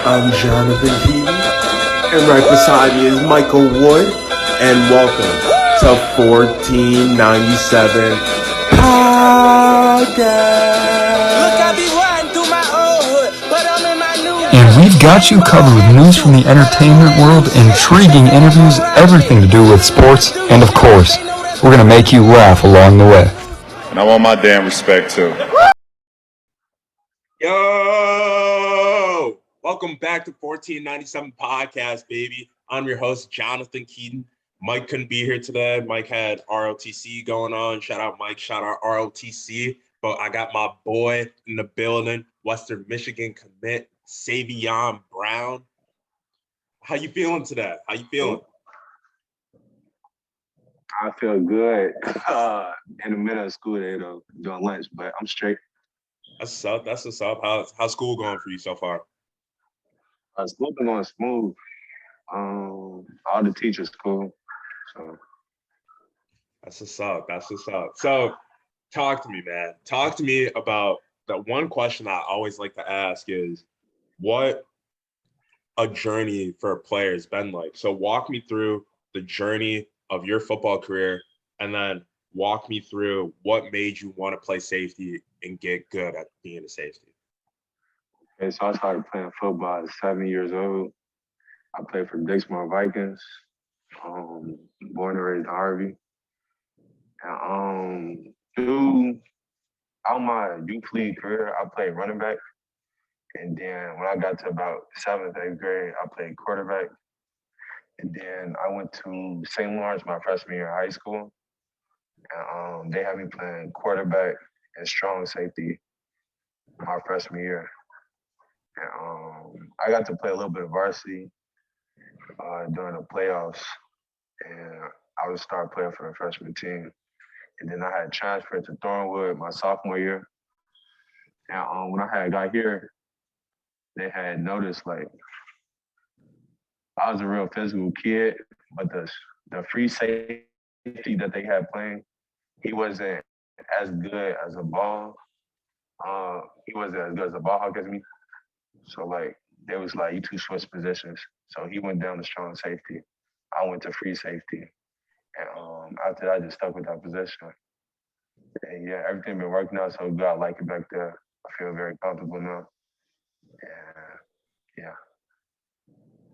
I'm Jonathan Keaton, and right beside me is Michael Wood, and welcome to 1497 Podcast. And we've got you covered with news from the entertainment world, intriguing interviews, everything to do with sports, and of course, we're going to make you laugh along the way. And I want my damn respect too. Yo! Welcome back to 1497 Podcast, baby. I'm your host, Jonathan Keaton. Mike couldn't be here today. Mike had ROTC going on. Shout out Mike, shout out ROTC. But I got my boy in the building, Western Michigan commit, Saveon Brown. How you feeling today? How you feeling? I feel good in the middle of school day, though, doing lunch, but I'm straight. That's what's up. How's school going for you so far? School been going smooth. All the teachers cool. So That's what's up. So talk to me, man. Talk to me about the one question I always like to ask is what a journey for a player has been like. So walk me through the journey of your football career and then walk me through what made you want to play safety and get good at being a safety. okay, so I started playing football at 7 years old. I played for Dixmoor Vikings, born and raised in Harvey. And through all my youth league career, I played running back. And then when I got to about 7th, 8th grade, I played quarterback. And then I went to St. Lawrence my freshman year in high school. And they had me playing quarterback and strong safety my freshman year. And I got to play a little bit of varsity during the playoffs. And I was a star player for the freshman team. And then I had transferred to Thornwood my sophomore year. And when I had got here, they had noticed like I was a real physical kid, but the free safety that they had playing, he wasn't as good as a ball. He wasn't as good as a ball hawk as me. So like they was like you two switch positions. So he went down to strong safety. I went to free safety. And after that I just stuck with that position. And yeah, everything been working out so good. I like it back there. I feel very comfortable now. And yeah.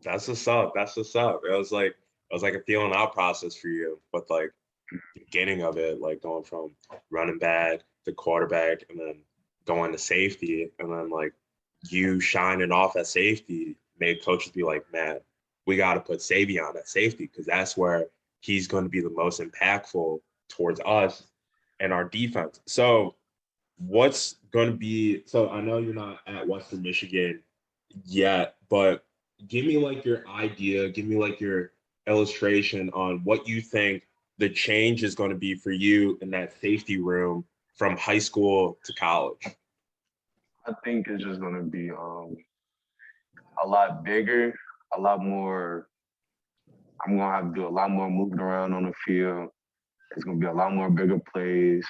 That's what's up. It was like a feeling out process for you, but like the beginning of it, like going from running back to quarterback and then going to safety and then like you shining off at safety made coaches be like, man, we got to put Saveon at safety because that's where he's going to be the most impactful towards us and our defense. So what's going to be, so I know you're not at Western Michigan yet, but give me like your idea, give me like your illustration on what you think the change is going to be for you in that safety room from high school to college. I think it's just gonna be a lot bigger, a lot more. I'm gonna have to do a lot more moving around on the field. It's gonna be a lot more bigger plays.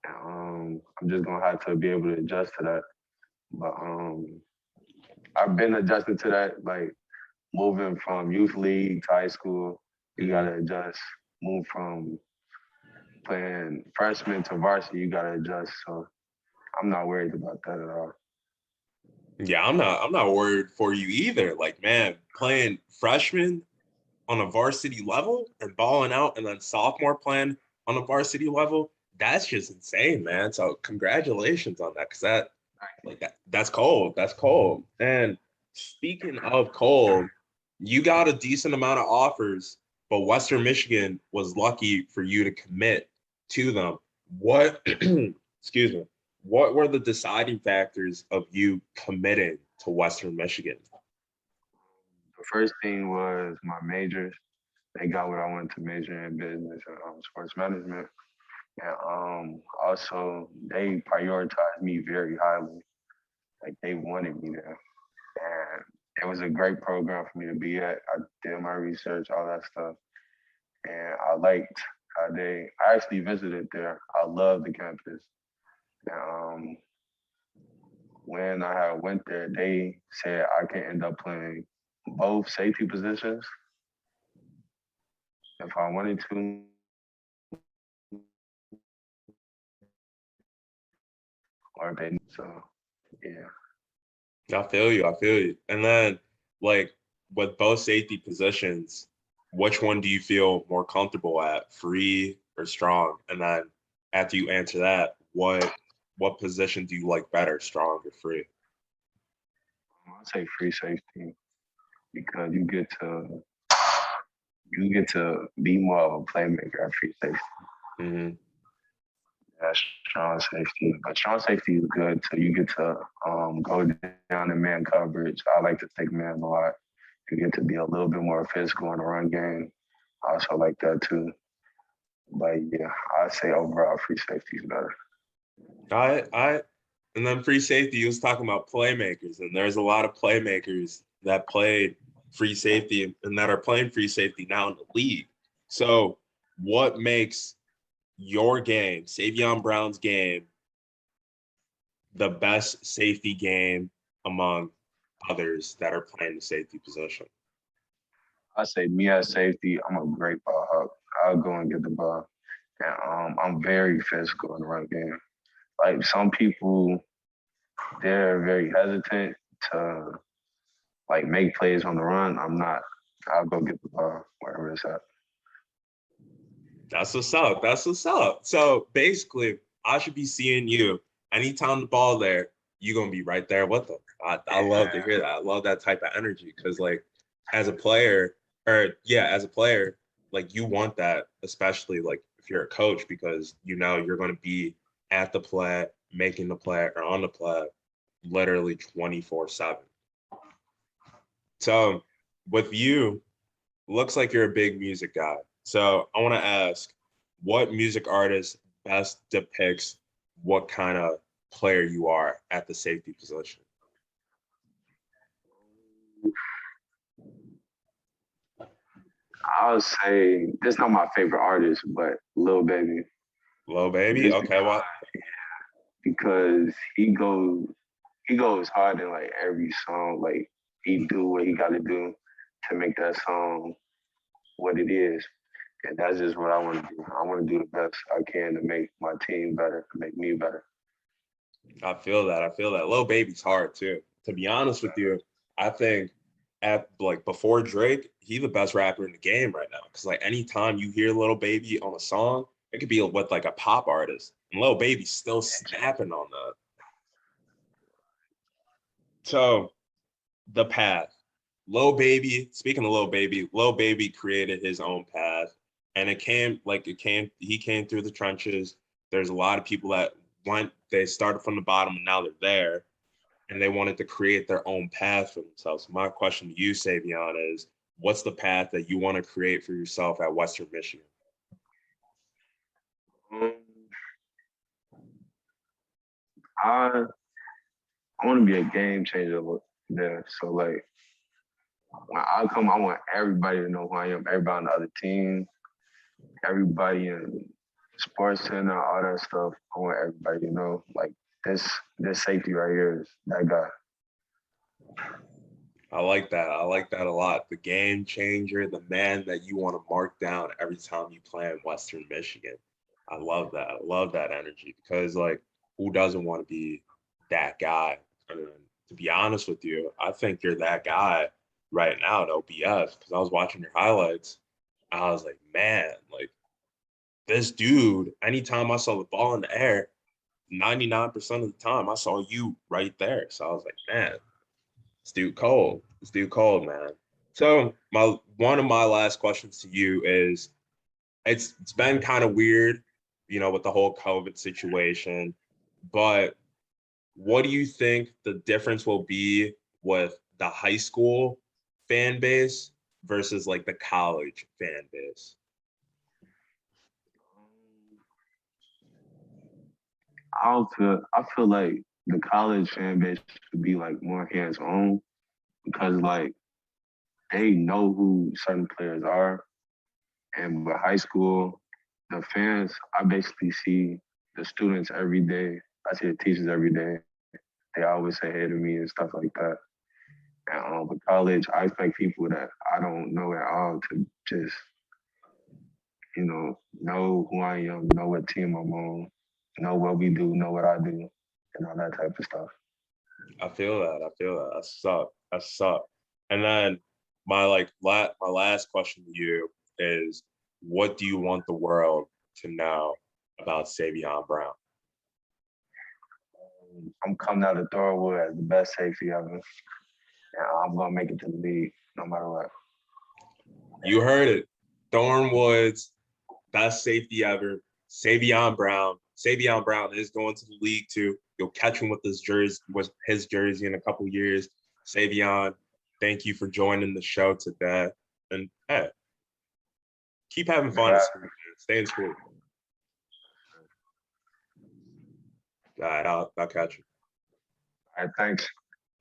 I'm just gonna have to be able to adjust to that. But I've been adjusting to that, like moving from youth league to high school. You gotta adjust. Move from playing freshman to varsity. You gotta adjust. So I'm not worried about that at all. Yeah, I'm not worried for you either. Like, man, playing freshman on a varsity level and balling out and then sophomore playing on a varsity level, that's just insane, man. So congratulations on that because that's cold. That's cold. And speaking of cold, you got a decent amount of offers, but Western Michigan was lucky for you to commit to them. What excuse me, what were the deciding factors of you committing to Western Michigan? The first thing was my majors. They got what I wanted to major in business and sports management. And also, they prioritized me very highly. Like, they wanted me there. And it was a great program for me to be at. I did my research, all that stuff. And I liked how I actually visited there. I love the campus. And, when I had went there, they said I can end up playing both safety positions if I wanted to, or if they so yeah. I feel you. I feel you. And then, like, with both safety positions, which one do you feel more comfortable at, free or strong? And then after you answer that, what position do you like better, strong or free? I'd say free safety because you get to be more of a playmaker at free safety. Hmm. That's strong safety, but strong safety is good too. You get to go down in man coverage. I like to take man a lot. You get to be a little bit more physical in the run game. I also like that too. But yeah, I'd say overall free safety is better. I, and then free safety, you was talking about playmakers, and there's a lot of playmakers that played free safety and that are playing free safety now in the league. So, what makes your game, Saveon Brown's game, the best safety game among others that are playing the safety position? I say me as safety, I'm a great ball hawk. I'll go and get the ball. And I'm very physical in the run game. Like some people, they're very hesitant to like make plays on the run. I'm not. I'll go get the ball wherever it's at. That's what's up. That's what's up. So basically, I should be seeing you anytime the ball there, you're gonna be right there with them. I love to hear that. I love that type of energy because like as a player, as a player, like you want that, especially like if you're a coach, because you know you're gonna be at the play, making the play or on the play literally 24/7. So with you, looks like you're a big music guy. So I want to ask, what music artist best depicts what kind of player you are at the safety position? I'll say this is not my favorite artist, but Lil Baby. Lil Baby? Just Okay, what? because he goes hard in like every song. Like he do what he got to do to make that song what it is. And that's just what I want to do. I want to do the best I can to make my team better, to make me better. I feel that. I feel that. Lil Baby's hard too. To be honest with you, I think at like before Drake, he the best rapper in the game right now. Cause like anytime you hear Lil Baby on a song, it could be with like a pop artist. And Lil Baby's still snapping on that. So the path. Lil Baby, speaking of Lil Baby created his own path. And he came through the trenches. There's a lot of people that they started from the bottom and now they're there. And they wanted to create their own path for themselves. My question to you, Saveon, is what's the path that you want to create for yourself at Western Michigan? Um, I I want to be a game changer there. So like when I come, I want everybody to know who I am. Everybody on the other team, everybody in sports center, all that stuff. I want everybody to know like this safety right here is that guy. I like that. I like that a lot. The game changer, the man that you want to mark down every time you play in Western Michigan. I love that. I love that energy because, like, who doesn't want to be that guy? And to be honest with you, I think you're that guy right now at OBS because I was watching your highlights. I was like, man, like this dude, anytime I saw the ball in the air, 99% of the time I saw you right there. So I was like, man, it's dude cold. It's dude cold, man. So my one of my last questions to you is it's been kind of weird, with the whole COVID situation, but what do you think the difference will be with the high school fan base versus like the college fan base? I feel like the college fan base should be like more hands on because like they know who certain players are. And with high school, the fans, I basically see the students every day. I see the teachers every day. they always say hey to me and stuff like that. And with college, I expect people that I don't know at all to just, know who I am, know what team I'm on, know what we do, know what I do, and all that type of stuff. I feel that. I feel that. That suck. That suck. And then my last question to you is, what do you want the world to know about Saveon Brown? I'm coming out of Thorwood as the best safety ever, and I'm gonna make it to the league no matter what. You heard it. Thornwoods, best safety ever. Saveon Brown. Saveon Brown is going to the league too. You'll catch him with his jersey in a couple years. Saveon, thank you for joining the show today. And hey, keep having fun in school, man. Stay in school. All right, I'll catch you. All right, thanks.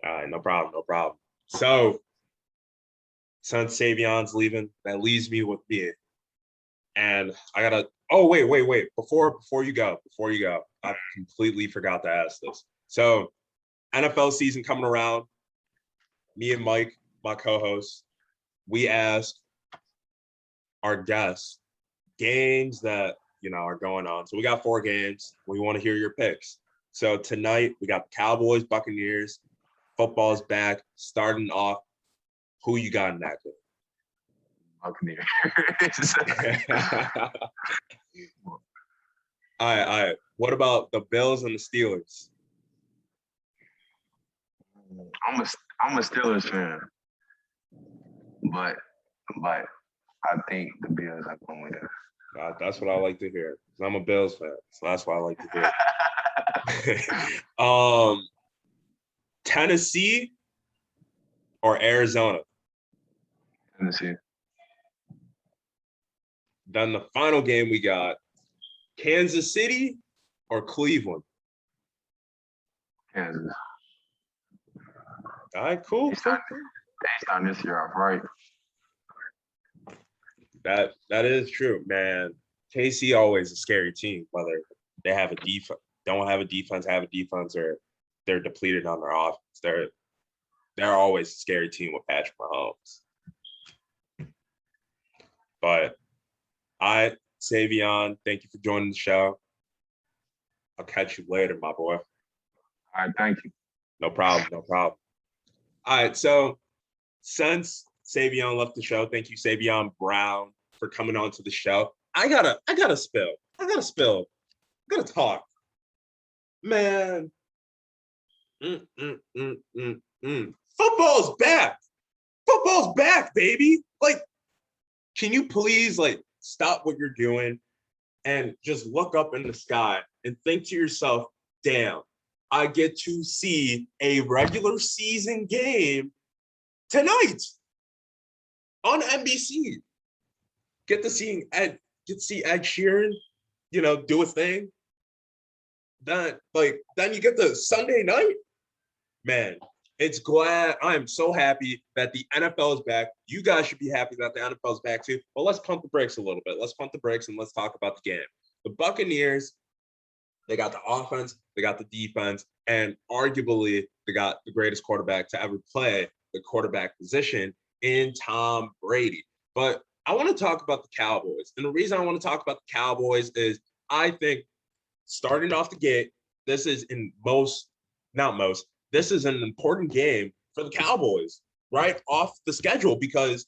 All right, no problem, no problem. So, since Savion's leaving, that leaves me with me. And I gotta. Oh, wait. Before you go, I completely forgot to ask this. So, NFL season coming around. Me and Mike, my co-host, we asked our guests games that are going on. So we got 4 games. We want to hear your picks. So tonight we got the Cowboys, Buccaneers. Football's back. Starting off, who you got in that game? Buccaneers. All right. What about the Bills and the Steelers? I'm a Steelers fan, but I think the Bills are going to win. That's what I like to hear. I'm a Bills fan, so that's what I like to hear. Tennessee or Arizona? Tennessee. Then the final game we got Kansas City or Cleveland? Kansas. All right, cool. They starting this year off right. That is true, man. KC always a scary team, whether they have a defense, don't have a defense, or they're depleted on their offense. They're always a scary team with Patrick Mahomes. But Saveon, thank you for joining the show. I'll catch you later, my boy. All right, thank you. No problem. All right, so since Saveon left the show, thank you, Saveon Brown, for coming on to the show. I gotta talk. Man. Football's back. Football's back, baby. Like, can you please stop what you're doing and just look up in the sky and think to yourself, damn, I get to see a regular season game tonight on NBC. Get to see Ed Sheeran, do a thing. Then you get the Sunday night. Man, I'm so happy that the NFL is back. You guys should be happy that the NFL is back too. But let's pump the brakes a little bit. Let's pump the brakes and let's talk about the game. The Buccaneers, they got the offense, they got the defense, and arguably they got the greatest quarterback to ever play the quarterback position in Tom Brady. But I want to talk about the Cowboys. And the reason I want to talk about the Cowboys is I think starting off the gate, this is an important game for the Cowboys right off the schedule, because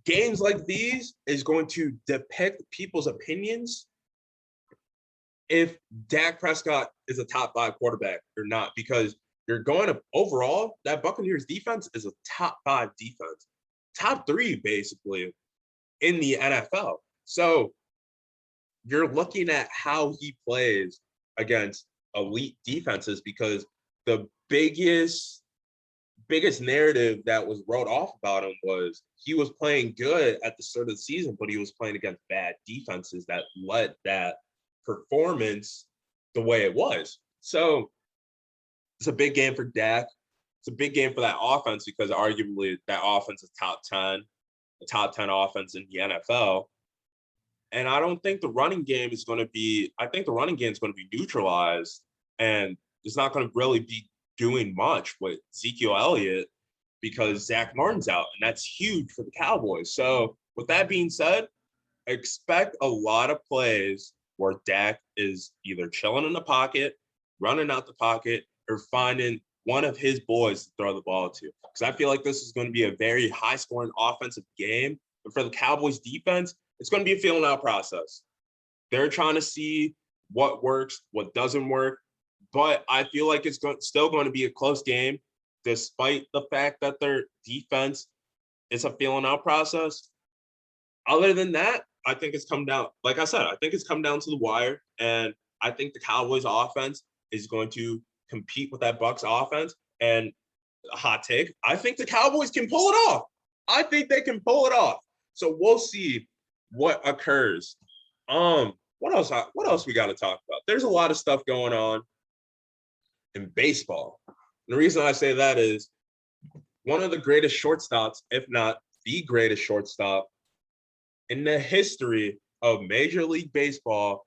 games like these is going to depict people's opinions if Dak Prescott is a top 5 quarterback or not, because you're going to overall, that Buccaneers defense is a top 5 defense, top 3 basically in the NFL. So you're looking at how he plays against elite defenses, because the biggest narrative that was wrote off about him was he was playing good at the start of the season, but he was playing against bad defenses that led that performance the way it was. So it's a big game for Dak. It's a big game for that offense, because arguably that offense is top 10 offense in the NFL. And I don't think the running game is going to be, I think the running game is going to be neutralized, and it's not going to really be doing much with Ezekiel Elliott because Zach Martin's out, and that's huge for the Cowboys. So with that being said, expect a lot of plays where Dak is either chilling in the pocket, running out the pocket, or finding one of his boys to throw the ball to. Because I feel like this is going to be a very high-scoring offensive game. But for the Cowboys defense, it's going to be a feeling out process. They're trying to see what works, what doesn't work. But I feel like it's still going to be a close game, despite the fact that their defense is a feeling out process. Other than that, I think it's come down, like I said, I think it's come down to the wire. And I think the Cowboys offense is going to compete with that Bucs offense. And a hot take, I think the Cowboys can pull it off. I think they can pull it off. So we'll see what occurs. What else we got to talk about? There's a lot of stuff going on in baseball. And the reason I say that is one of the greatest shortstops, if not the greatest shortstop in the history of Major League Baseball,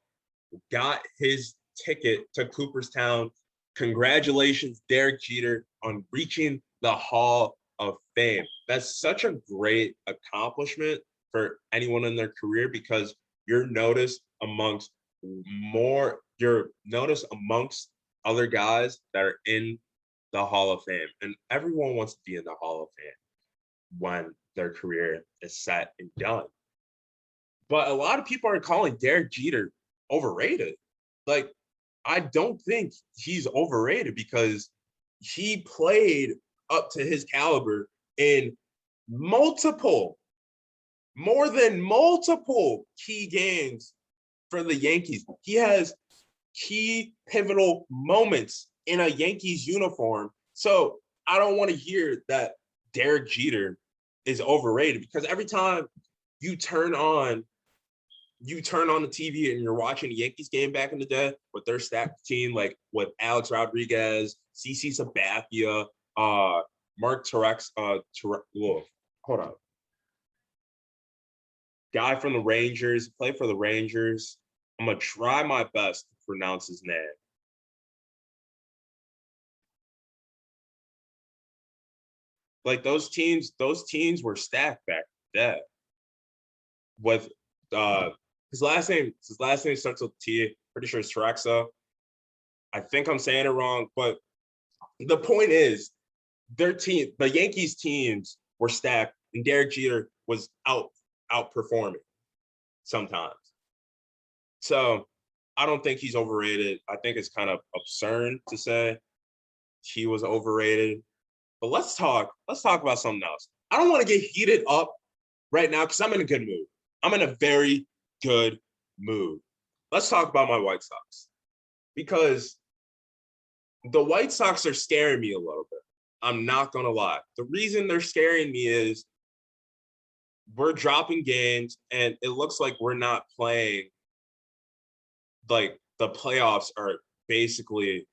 got his ticket to Cooperstown. Congratulations, Derek Jeter, on reaching the Hall of Fame. That's such a great accomplishment for anyone in their career because you're noticed amongst other guys that are in the Hall of Fame. And everyone wants to be in the Hall of Fame when their career is set and done. But a lot of people are calling Derek Jeter overrated. Like, I don't think he's overrated because he played up to his caliber in more than multiple key games for the Yankees. He has key pivotal moments in a Yankees uniform. So I don't want to hear that Derek Jeter is overrated because every time you turn on the TV and you're watching a Yankees game back in the day with their stacked team, like with Alex Rodriguez, CC Sabathia, Mark Terex, hold on. Guy from the Rangers, played for the Rangers. I'm going to try my best to pronounce his name. Like those teams were stacked back then. With his last name starts with T. Pretty sure it's Terexa. I think I'm saying it wrong, but the point is, the Yankees teams were stacked, and Derek Jeter was outperforming sometimes. So I don't think he's overrated. I think it's kind of absurd to say he was overrated. But let's talk about something else. I don't want to get heated up right now because I'm in a good mood. I'm in a very good mood. Let's talk about my White Sox because the White Sox are scaring me a little bit. I'm not going to lie. The reason they're scaring me is we're dropping games and it looks like we're not playing. Like the playoffs are basically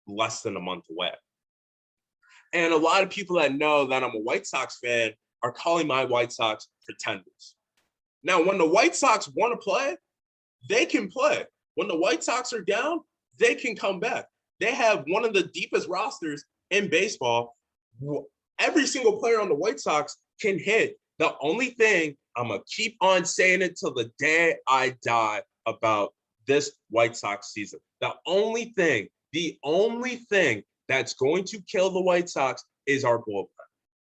less than a month away. And a lot of people that know that I'm a White Sox fan are calling my White Sox pretenders. Now, when the White Sox want to play, they can play. When the White Sox are down, they can come back. They have one of the deepest rosters in baseball. Every single player on the White Sox can hit. The only thing, I'm going to keep on saying it till the day I die about this White Sox season. The only thing that's going to kill the White Sox is our bullpen.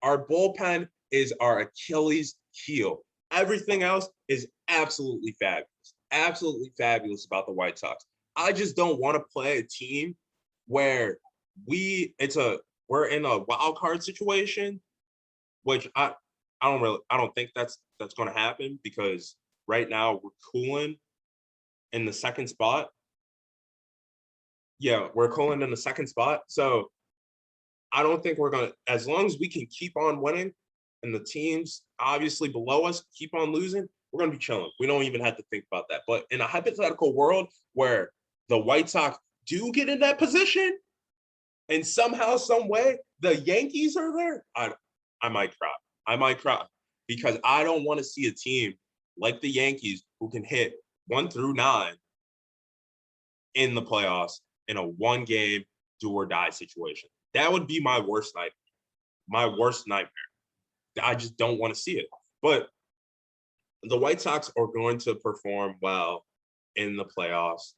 Our bullpen is our Achilles heel. Everything else is absolutely fabulous about the White Sox. I just don't want to play a team where we're in a wild card situation, which I don't think that's going to happen because right now we're cooling in the second spot. Yeah, we're cooling in the second spot. So I don't think we're going to, as long as we can keep on winning and the teams obviously below us keep on losing, we're going to be chilling. We don't even have to think about that. But in a hypothetical world where the White Sox do get in that position and somehow, some way, the Yankees are there, I might cry. I might cry because I don't want to see a team like the Yankees who can hit 1 through 9 in the playoffs in a one-game do-or-die situation. That would be my worst nightmare. My worst nightmare. I just don't want to see it. But the White Sox are going to perform well in the playoffs,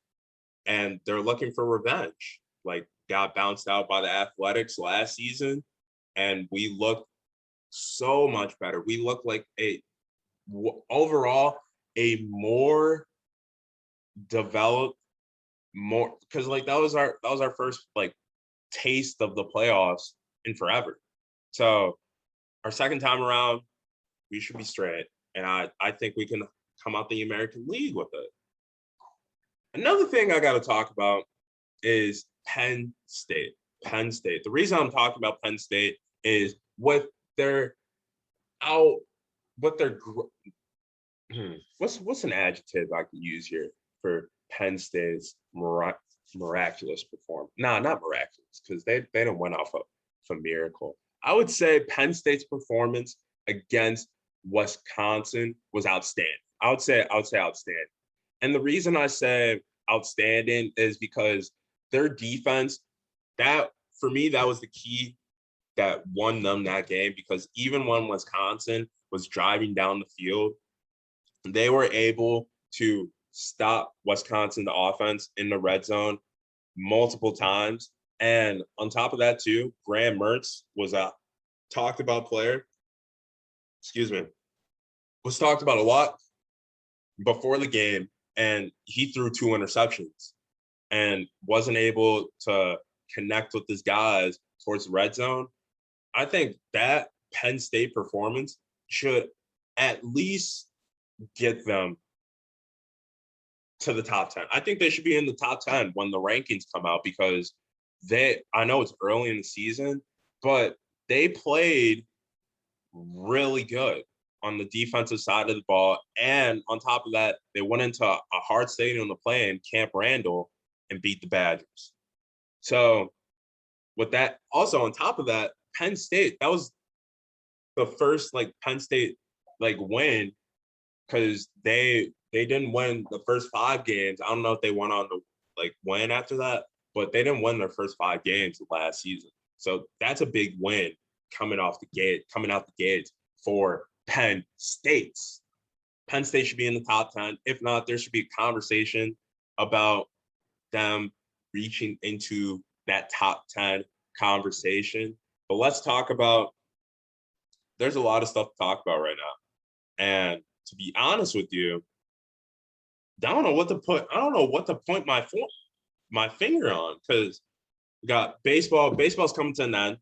and they're looking for revenge. Like, got bounced out by the Athletics last season, and we looked so much better. We looked like overall a more developed, more, because like that was our first like taste of the playoffs in forever. So our second time around, we should be straight, and I think we can come out the American League with it. Another thing I got to talk about is Penn State. Penn State. The reason I'm talking about Penn State is with their what's an adjective I could use here for Penn State's miraculous performance? Nah, not miraculous, because they didn't win off of a miracle. I would say Penn State's performance against Wisconsin was outstanding. I would say outstanding. And the reason I say outstanding is because their defense, that for me, that was the key that won them that game, because even when Wisconsin was driving down the field, they were able to stop Wisconsin, the offense, in the red zone multiple times. And on top of that, too, Graham Mertz was a talked about player. Was talked about a lot before the game, and he threw 2 interceptions and wasn't able to connect with his guys towards the red zone. I think that Penn State performance should at least get them to the top 10. I think they should be in the top 10 when the rankings come out, because I know it's early in the season, but they played really good on the defensive side of the ball. And on top of that, they went into a hard stadium to play in, Camp Randall, and beat the Badgers. So with that, also on top of that, Penn State, that was the first like Penn State like win, because they didn't win the first 5 games. I don't know if they went on to like win after that, but they didn't win their first 5 games last season. So that's a big win coming out the gates for Penn State. Penn State should be in the top 10. If not, there should be a conversation about them reaching into that top 10 conversation. But let's talk about, there's a lot of stuff to talk about right now. And to be honest with you, I don't know what to point my finger on, because we got baseball. Baseball's coming to an end.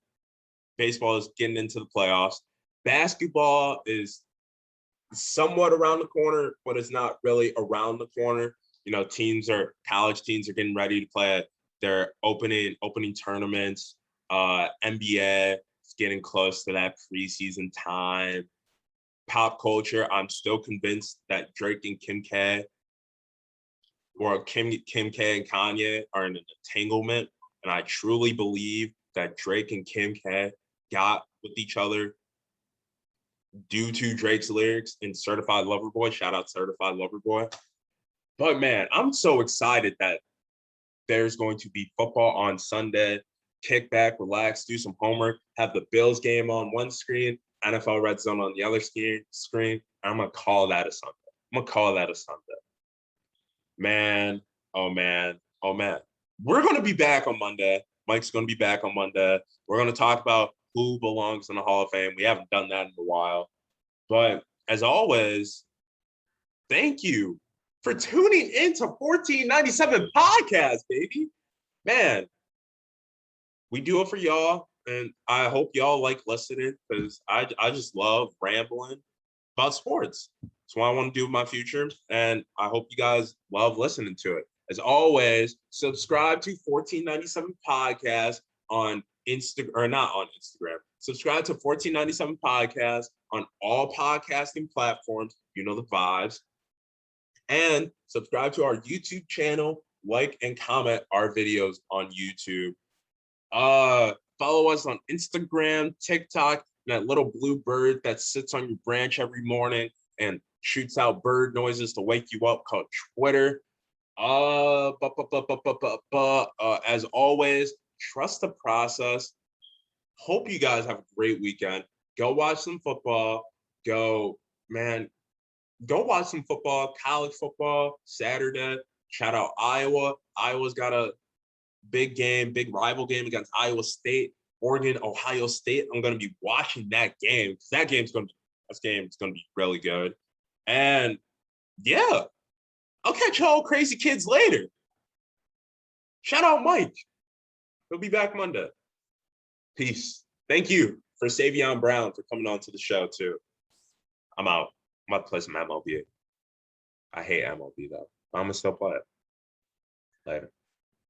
Baseball is getting into the playoffs. Basketball is somewhat around the corner, but it's not really around the corner. You know, college teams are getting ready to play their opening tournaments. NBA is getting close to that preseason time. Pop culture, I'm still convinced that Drake and Kim K and Kanye are in an entanglement. And I truly believe that Drake and Kim K got with each other due to Drake's lyrics in Certified Lover Boy. Shout out Certified Lover Boy. But man, I'm so excited that there's going to be football on Sunday. Kick back, relax, do some homework, have the Bills game on one screen, NFL Red Zone on the other screen. And I'm going to call that a Sunday. Man, oh man, oh man. We're going to be back on Monday. Mike's going to be back on Monday. We're going to talk about who belongs in the Hall of Fame. We haven't done that in a while. But as always, thank you for tuning into 1497 Podcast, baby. Man, we do it for y'all, and I hope y'all like listening, because I just love rambling about sports. That's what I want to do with my future, and I hope you guys love listening to it. As always, subscribe to 1497 Podcast on Instagram, or not on Instagram. Subscribe to 1497 Podcast on all podcasting platforms. You know the vibes. And subscribe to our YouTube channel, like and comment our videos on YouTube. Follow us on Instagram, TikTok, and that little blue bird that sits on your branch every morning and shoots out bird noises to wake you up, called Twitter. As always, trust the process. Hope you guys have a great weekend. Go watch some football. Go watch some football, college football, Saturday. Shout out Iowa. Iowa's got a big game, big rival game against Iowa State. Oregon, Ohio State. I'm going to be watching that game because that game's going to be really good. And yeah, I'll catch all crazy kids later. Shout out Mike. He'll be back Monday. Peace. Thank you for Saveon Brown for coming on to the show too. I'm out. I'm about to play some MLB. I hate MLB though. I'm gonna still play it. Later.